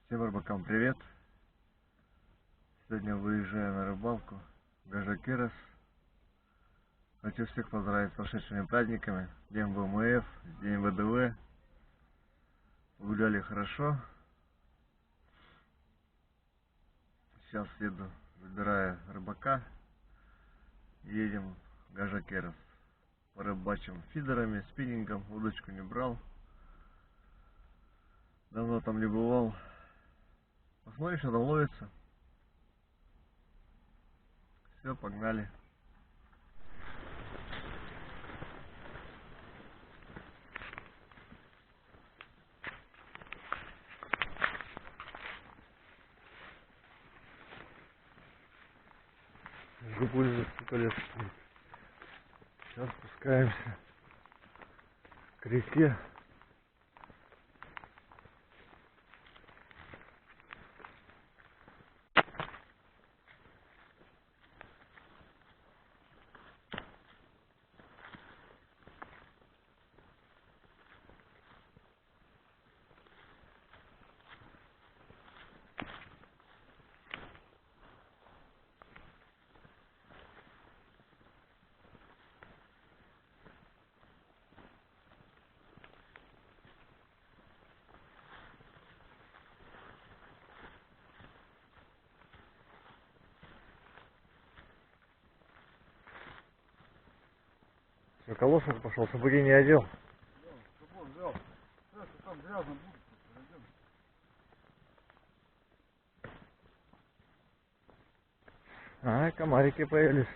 Всем рыбакам привет! Сегодня выезжаю на рыбалку в Гажакерас. Хочу всех поздравить с прошедшими праздниками. День ВМФ, День ВДВ. Гуляли хорошо. Сейчас еду, забираю рыбака. Едем в Гажакерас. Порыбачим фидерами, спиннингом. Удочку не брал. Давно там не бывал. Посмотрим, что там ловится. Все, погнали. Жигуль за лет. Сейчас спускаемся к реке. Колосок пошел, сапоги не одел. Взял. Там грязно будет. Комарики появились.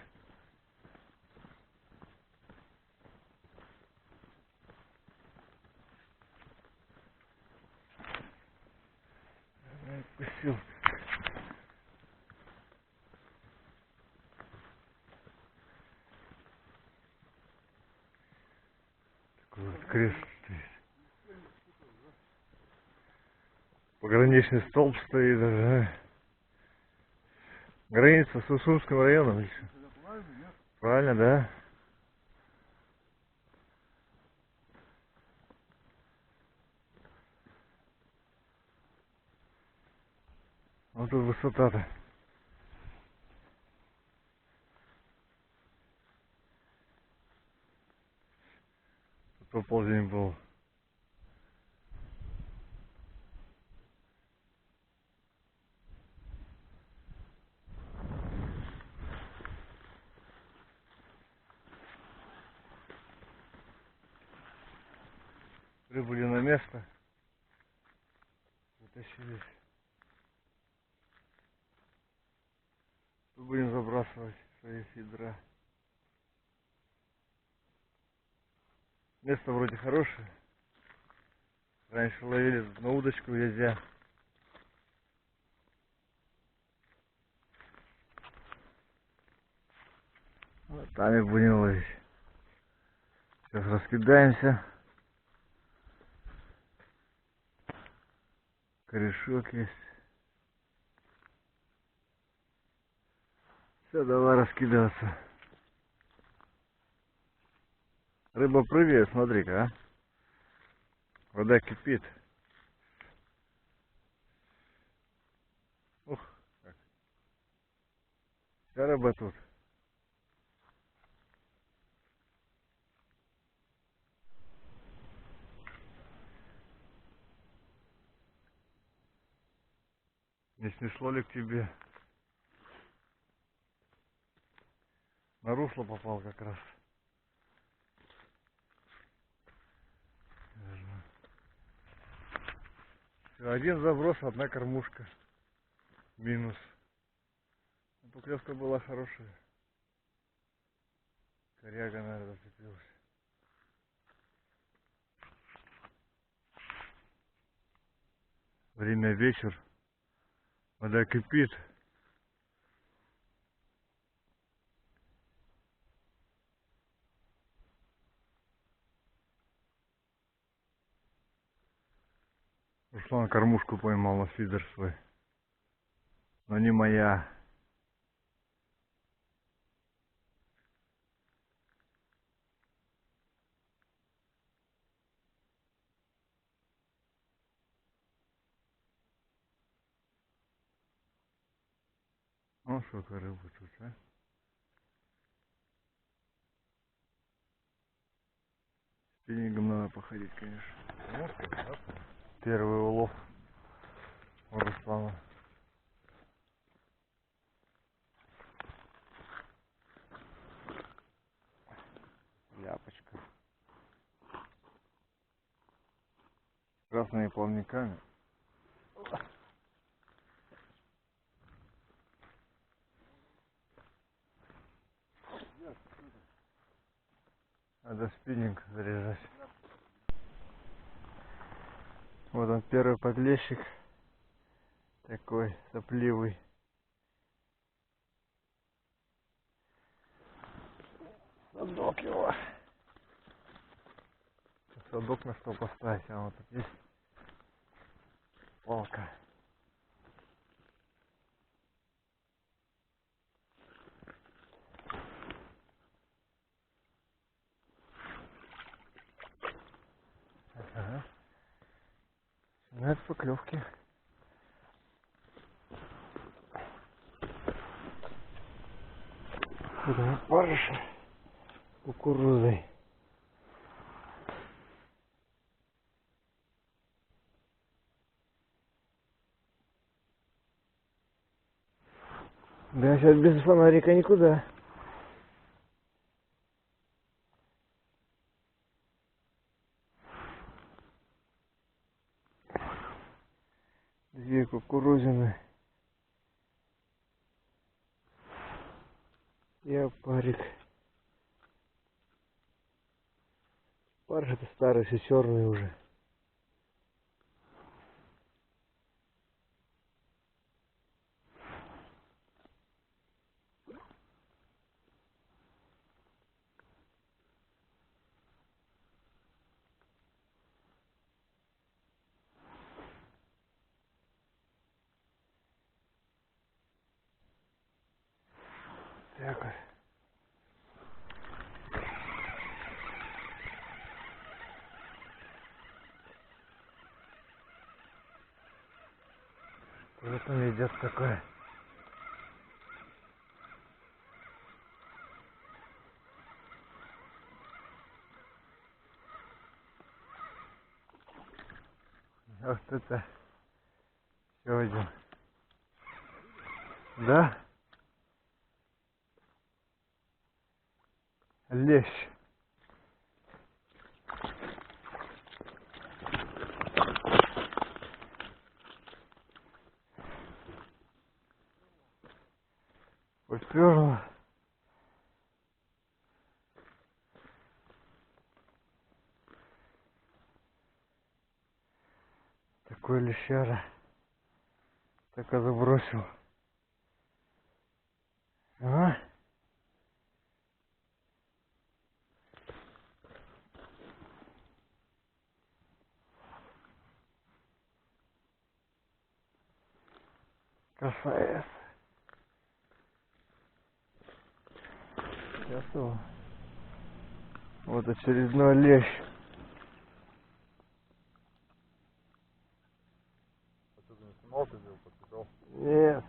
Пустил. Такой вот крест стоит. Пограничный столб стоит даже. Граница с Усунским районом еще. Правильно, да? Вот тут высота-то. Тут оползень был. Прибыли на место. Вытащились. Тут будем забрасывать свои фидера. Место вроде хорошее. Раньше ловили на удочку езя. Вот там и будем ловить. Сейчас раскидаемся. Корешок есть. Все, давай раскидываться. Рыба прыгает, смотри-ка, а. Вода кипит. Ух, как. Вся рыба тут. Не снесло ли к тебе? На русло попал как раз. Всё, один заброс, одна кормушка. Минус. Поклевка была хорошая. Коряга, наверное, зацепилась. Время вечер. Вода кипит. Руслан кормушку поймал на фидер свой. Но не моя. Ну, сколько рыбы тут, а? Спиннингом надо походить, конечно. Первый улов у Руслана. Ляпочка. С красными плавниками. Надо спиннинг заряжать. Вот он, первый подлещик. Такой сопливый. Садок его. Садок на что поставить, а вот тут есть палка. Ага. Начинают поклевки. Будем парыша кукурузой. Да, сейчас без фонарика никуда. Две кукурузины. И опарик. Парыш это старый, все черный уже. Так. Вот он идет такой. Вот это еще один. Да? Лещ. Уперла. Такой лещара. Так и забросил. А? Красавец. Сейчас его. Вот очередной лещ. Нет.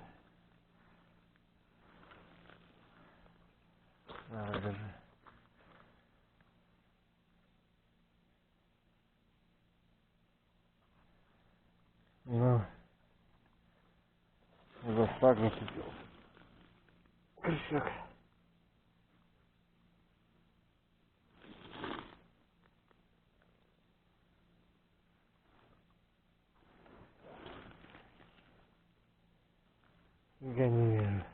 Давай, держи. Ну. Вот так зацепил. Крючок. Я не вижу.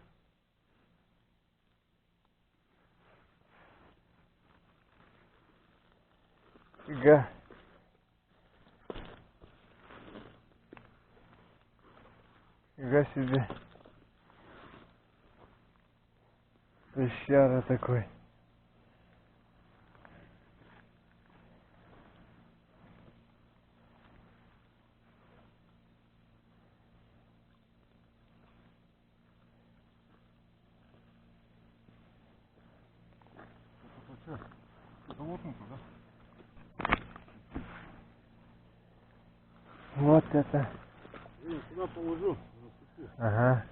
Фига. Фига себе. Лещара такой. Это лопнуто, да? Вот это. Я сюда положу. Ага.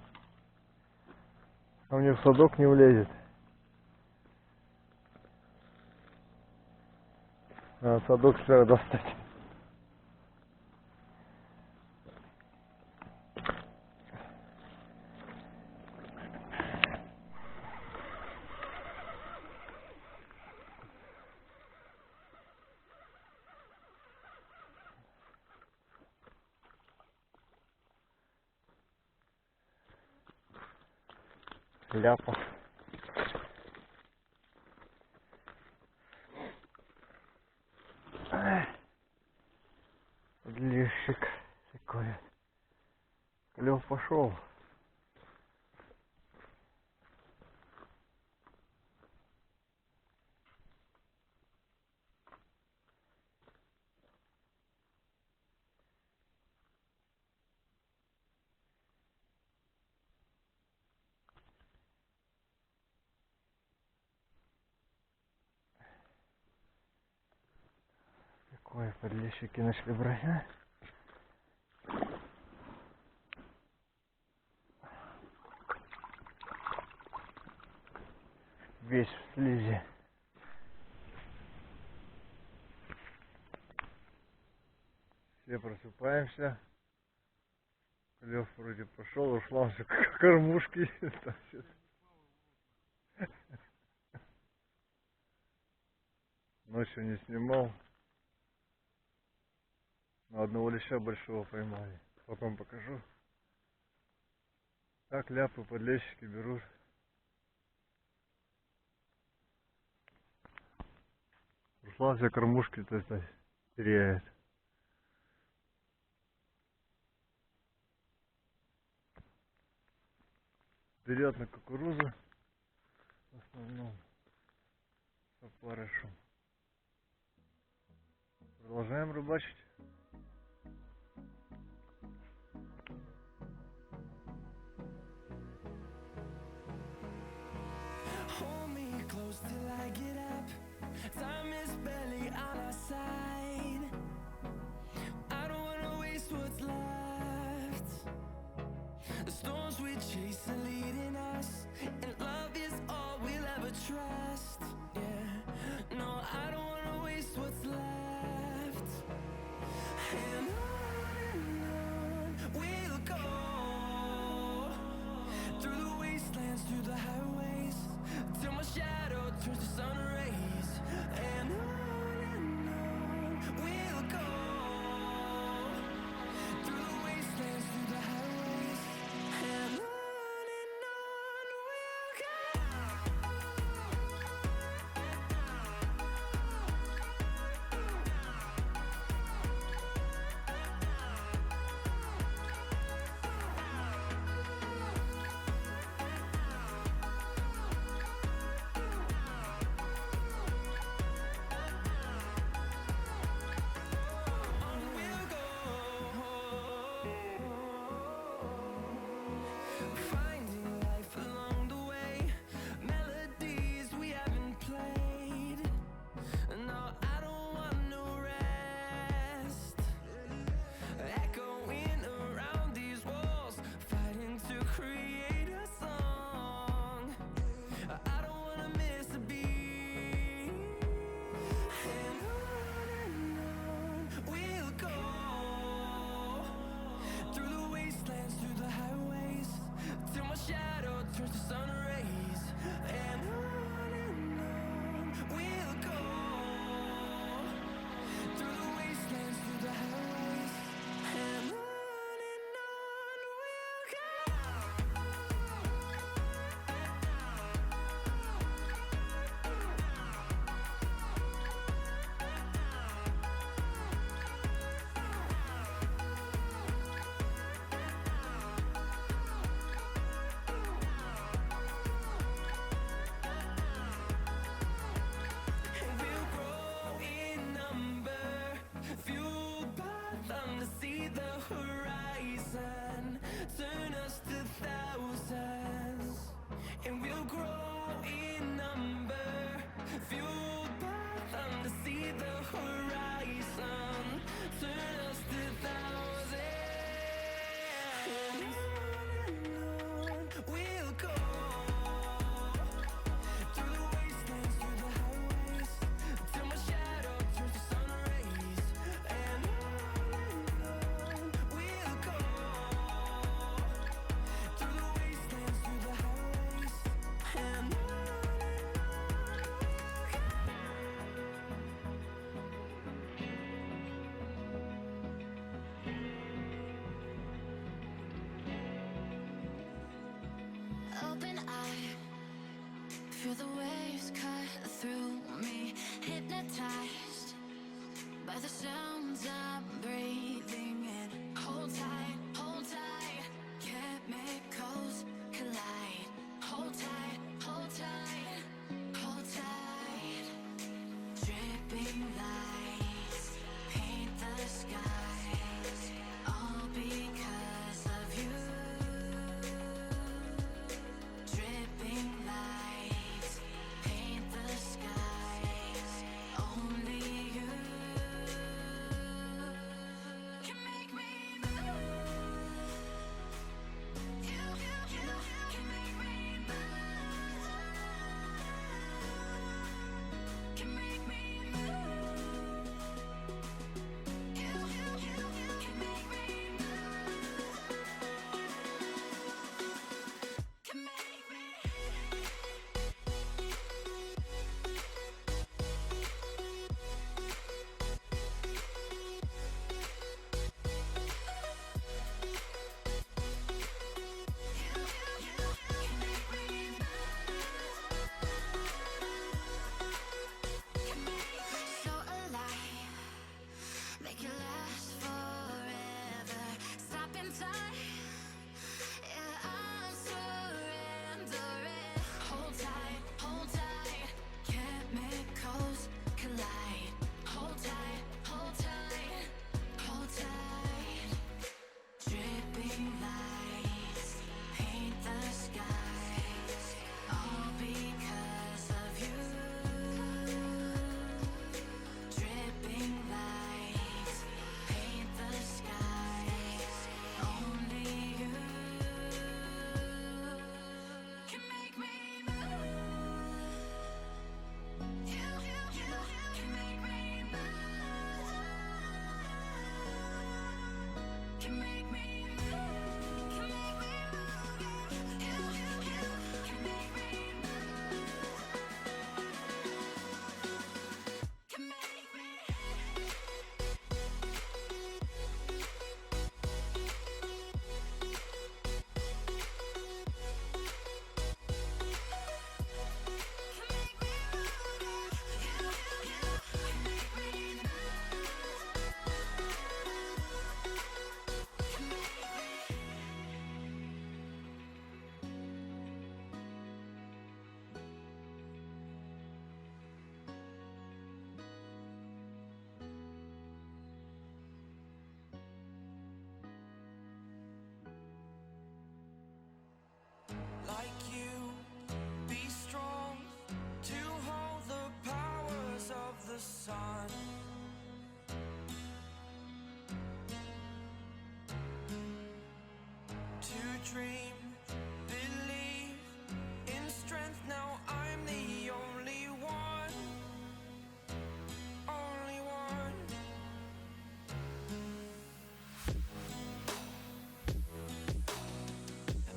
А мне в садок не влезет. Надо садок сюда достать. Ляпа. Лещик такой. Клев пошел. Какое подлещики начали брать, а? Весь в слизи. Все просыпаемся. Клев вроде пошел, ушла уже кормушки. Ночью не снимал. Но одного леща большого поймали. Потом покажу. Так ляпы подлещики берут. Ушла вся кормушки, то есть теряет. Берет на кукурузу в основном с опарышем. Продолжаем рыбачить. Hold me close till I get up. Time is barely on our side. I don't wanna waste what's left. The storms we chase are leading us, and love is all we'll ever trust. Yeah, no, I don't wanna waste what's left. And on we'll go, through the wastelands, through the highways, till my shadow turns to sun rays. And on we'll go, through the wastelands, through the highways. And on we'll go. open eye, feel the waves cut through me, hypnotized by the sounds I'm breathing in. Hold tight, chemicals collide. Hold tight, hold tight, hold tight. Dripping lights paint the skies, all because of you. Dripping lights paint the skies, only you can make me move. You can make me move. Can make me move. You can make me move. Can make me. So alive, make it last forever. Stop in time, yeah, I'm surrendering. Hold tight, chemicals collide. Hold tight, hold tight, hold tight. Dripping lights paint the skies, all because of you. Dripping lights paint the skies, only you can make me move. You can make me move. Can make me move. Can make me move. You can make me move. Can make me. Can make me move. You can make me move. Can make me. Like you, be strong to hold the powers of the sun. To dream, believe in strength. Now I'm the only one, only one.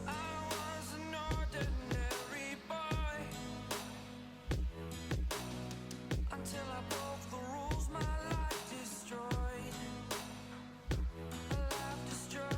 I was an ordinary boy until I broke the rules. My life destroyed. My life destroyed.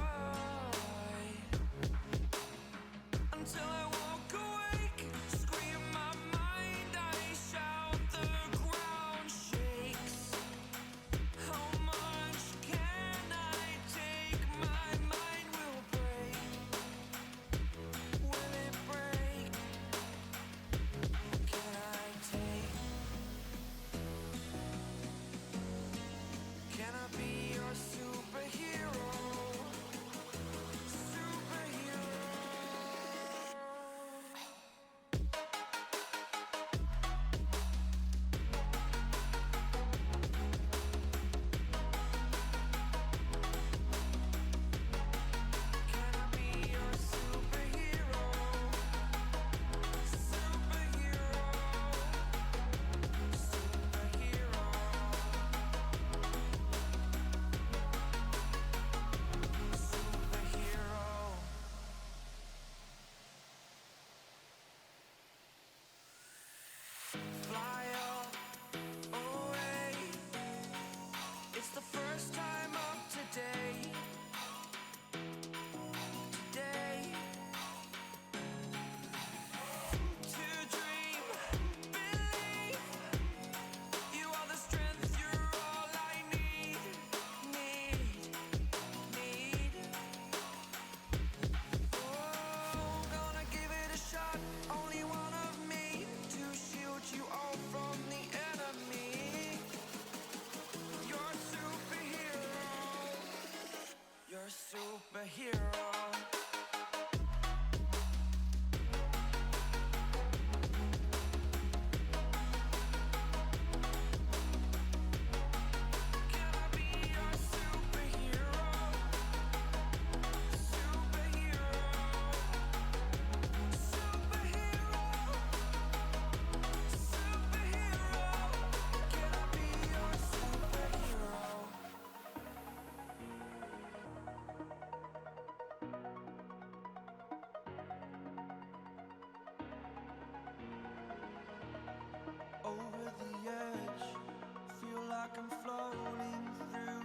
like I'm floating through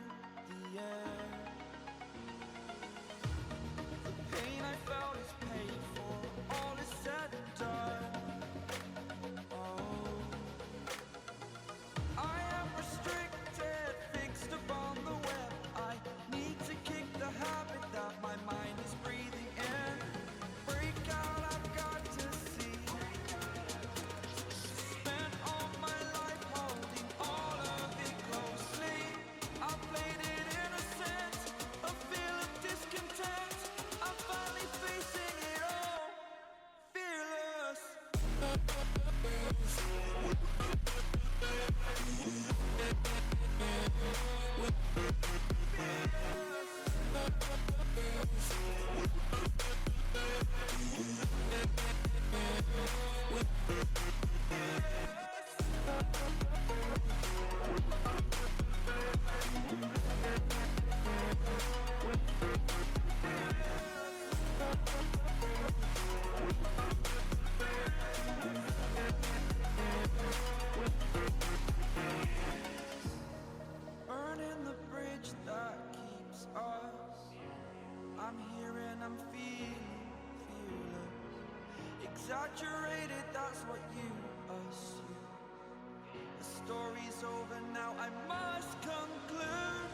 the air. The pain I felt is paid for, all is said and done. Oh, I am restricted, fixed upon the web. I need to kick the habit that my mind is breathing in. Break out, I've got to see. Spent all my life holding all of it closely. I played it innocent, a feel of discontent. I'm finally facing it all, fearless. Burning the bridge that keeps us. I'm here and I'm feeling fearless. Exaggerated, that's what you assume. The story's over now, I must conclude.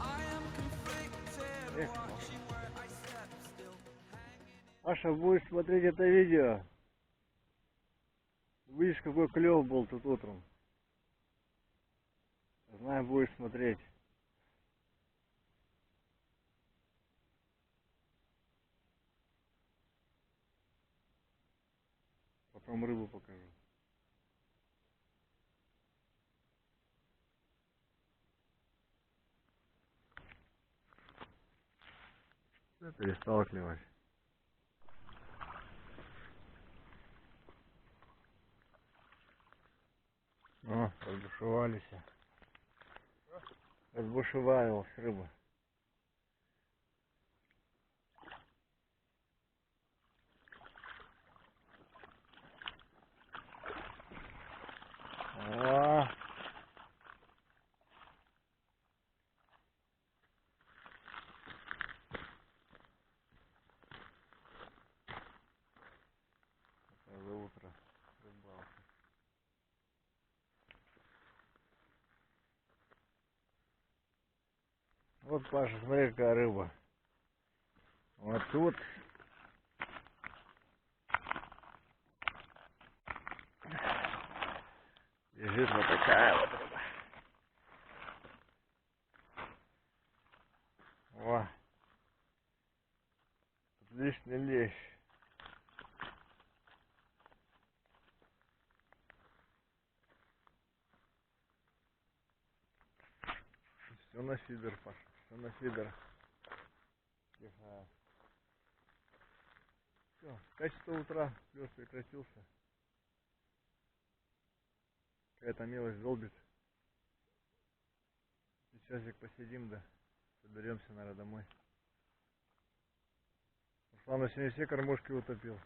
I am conflicted, watching where I step still, hanging. Паша, будешь смотреть это видео? Видишь, какой клев был тут утром. Знаю, будешь смотреть. Потом рыбу покажу. Все, перестал клевать. О, разбушевались. Разбушевалась рыба. О! Это утро рыбалка. Вот, Паша, смотри, какая рыба. Вот тут. Лежит вот такая вот рыба. О! Отличный лещ. Все на фидер, Паша. Все на фидер. Тихо. Все, с качества утра плюс прекратился. Какая-то мелочь долбит. Часик посидим, да соберемся, наверное, домой. Руслан сегодня все кормушки утопил.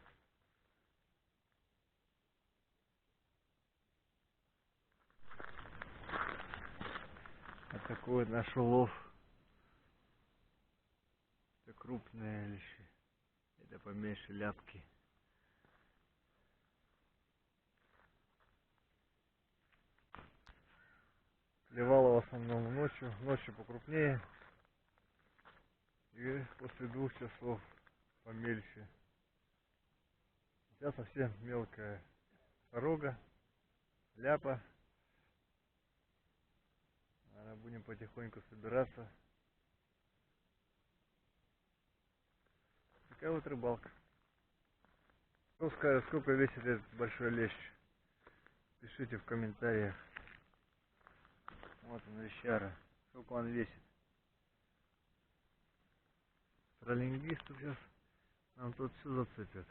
Вот такой вот наш улов. Это крупные лещи. Это поменьше ляпки. Клевало в основном ночью покрупнее. И после 2 часов помельче. Сейчас совсем мелкая рога, ляпа. Наверное, будем потихоньку собираться. Такая вот рыбалка. Кто скажет, сколько весит этот большой лещ? Пишите в комментариях. Вот он, лещара. Сколько он весит? Троллингисты сейчас нам тут все зацепят.